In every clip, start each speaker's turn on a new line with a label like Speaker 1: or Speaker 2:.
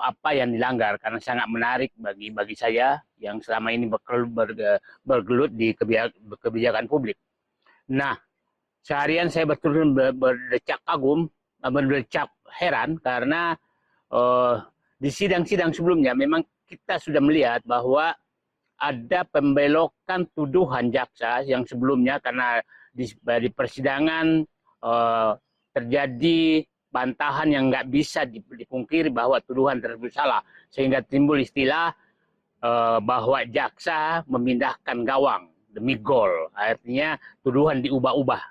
Speaker 1: apa yang dilanggar karena sangat menarik bagi saya yang selama ini bergelut di kebijakan publik. Nah, seharian saya betul berdecak kagum, berdecak heran karena di sidang-sidang sebelumnya memang kita sudah melihat bahwa ada pembelokan tuduhan jaksa yang sebelumnya karena di persidangan terjadi bantahan yang nggak bisa dipungkiri bahwa tuduhan tersebut salah, sehingga timbul istilah bahwa jaksa memindahkan gawang demi gol, artinya tuduhan diubah-ubah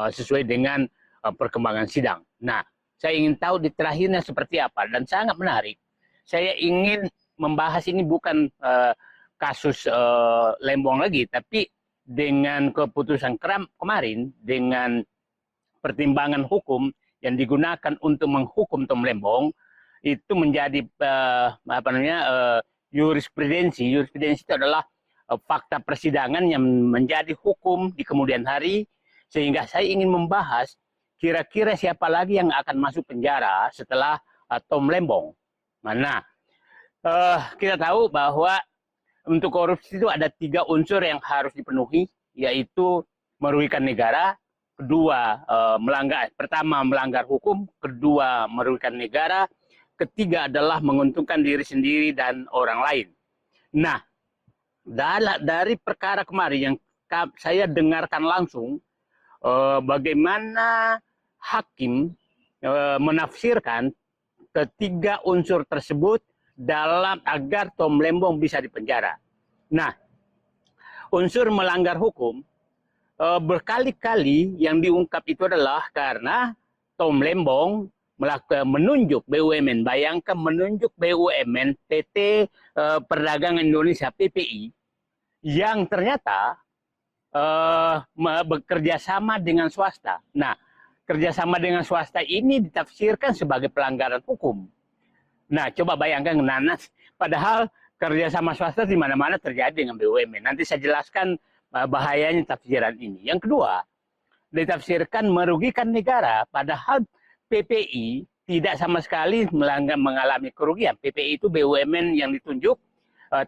Speaker 1: sesuai dengan perkembangan sidang. Nah, saya ingin tahu di terakhirnya seperti apa dan sangat menarik. Saya ingin membahas ini bukan kasus Lembong lagi, tapi dengan keputusan kemarin, dengan pertimbangan hukum yang digunakan untuk menghukum Tom Lembong, itu menjadi jurisprudensi. Jurisprudensi itu adalah fakta persidangan yang menjadi hukum di kemudian hari, sehingga saya ingin membahas kira-kira siapa lagi yang akan masuk penjara setelah Tom Lembong. Mana? Kita tahu bahwa untuk korupsi itu ada 3 unsur yang harus dipenuhi, yaitu merugikan negara, kedua pertama melanggar hukum, kedua merugikan negara, ketiga adalah menguntungkan diri sendiri dan orang lain. Nah, dari perkara kemarin yang saya dengarkan langsung, bagaimana hakim menafsirkan ketiga unsur tersebut dalam agar Tom Lembong bisa dipenjara. Nah, unsur melanggar hukum berkali-kali yang diungkap itu adalah karena Tom Lembong menunjuk BUMN. Bayangkan menunjuk BUMN PT Perdagangan Indonesia PPI yang ternyata bekerja sama dengan swasta. Nah, kerjasama dengan swasta ini ditafsirkan sebagai pelanggaran hukum. Nah, coba bayangkan, Nanas, padahal kerjasama swasta di mana-mana terjadi dengan BUMN. Nanti saya jelaskan bahayanya tafsiran ini. Yang kedua, ditafsirkan merugikan negara, padahal PPI tidak sama sekali mengalami kerugian. PPI itu BUMN yang ditunjuk,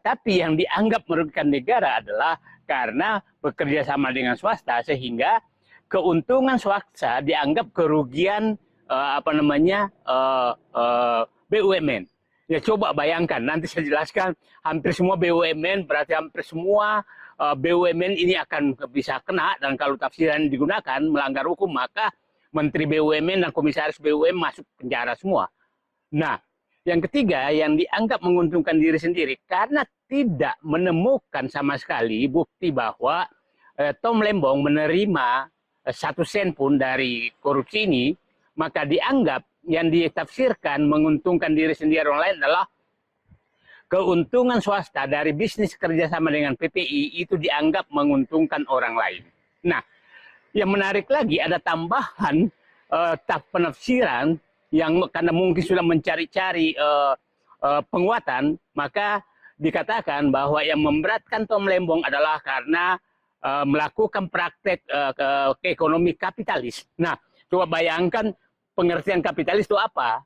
Speaker 1: tapi yang dianggap merugikan negara adalah karena bekerja sama dengan swasta, sehingga keuntungan swasta dianggap kerugian BUMN. Ya coba bayangkan, nanti saya jelaskan, hampir semua BUMN, berarti hampir semua BUMN ini akan bisa kena, dan kalau tafsiran digunakan melanggar hukum, maka Menteri BUMN dan Komisaris BUMN masuk penjara semua. Nah, yang ketiga yang dianggap menguntungkan diri sendiri, karena tidak menemukan sama sekali bukti bahwa Tom Lembong menerima 1 sen pun dari korupsi ini, maka dianggap yang ditafsirkan menguntungkan diri sendiri orang lain adalah keuntungan swasta dari bisnis kerjasama dengan PPI itu dianggap menguntungkan orang lain. Nah, yang menarik lagi ada tambahan penafsiran yang karena mungkin sudah mencari-cari penguatan, maka dikatakan bahwa yang memberatkan Tom Lembong adalah karena melakukan praktek ekonomi kapitalis. Nah, coba bayangkan pengertian kapitalis itu apa?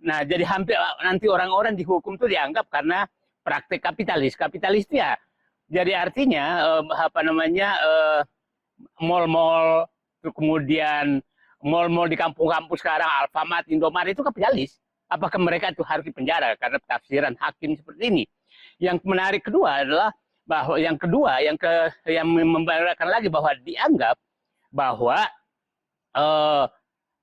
Speaker 1: Nah, jadi hampir nanti orang-orang dihukum itu dianggap karena praktek kapitalis. Kapitalis itu ya, jadi artinya mall-mall, kemudian mall-mall di kampung-kampung sekarang, Alfamart, Indomaret itu kapitalis. Apakah mereka itu harus dipenjara karena tafsiran hakim seperti ini? Yang menarik kedua adalah bahwa yang memberatkan lagi bahwa dianggap bahwa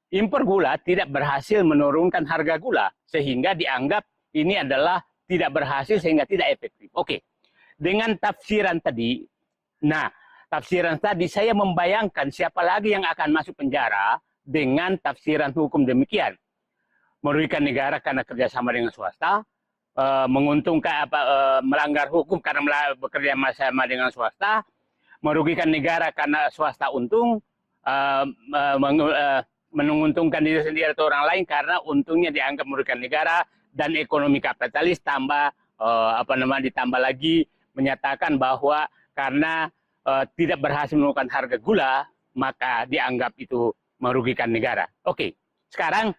Speaker 1: impor gula tidak berhasil menurunkan harga gula, sehingga dianggap ini adalah tidak berhasil sehingga tidak efektif. Oke, dengan tafsiran tadi, nah tafsiran tadi saya membayangkan siapa lagi yang akan masuk penjara dengan tafsiran hukum demikian. Merugikan negara karena kerjasama dengan swasta, menguntungkan melanggar hukum karena bekerja sama dengan swasta, merugikan negara karena swasta untung, menguntungkan diri sendiri atau orang lain karena untungnya dianggap merugikan negara, dan ekonomi kapitalis tambah ditambah lagi menyatakan bahwa karena tidak berhasil menurunkan harga gula maka dianggap itu merugikan negara. Oke, sekarang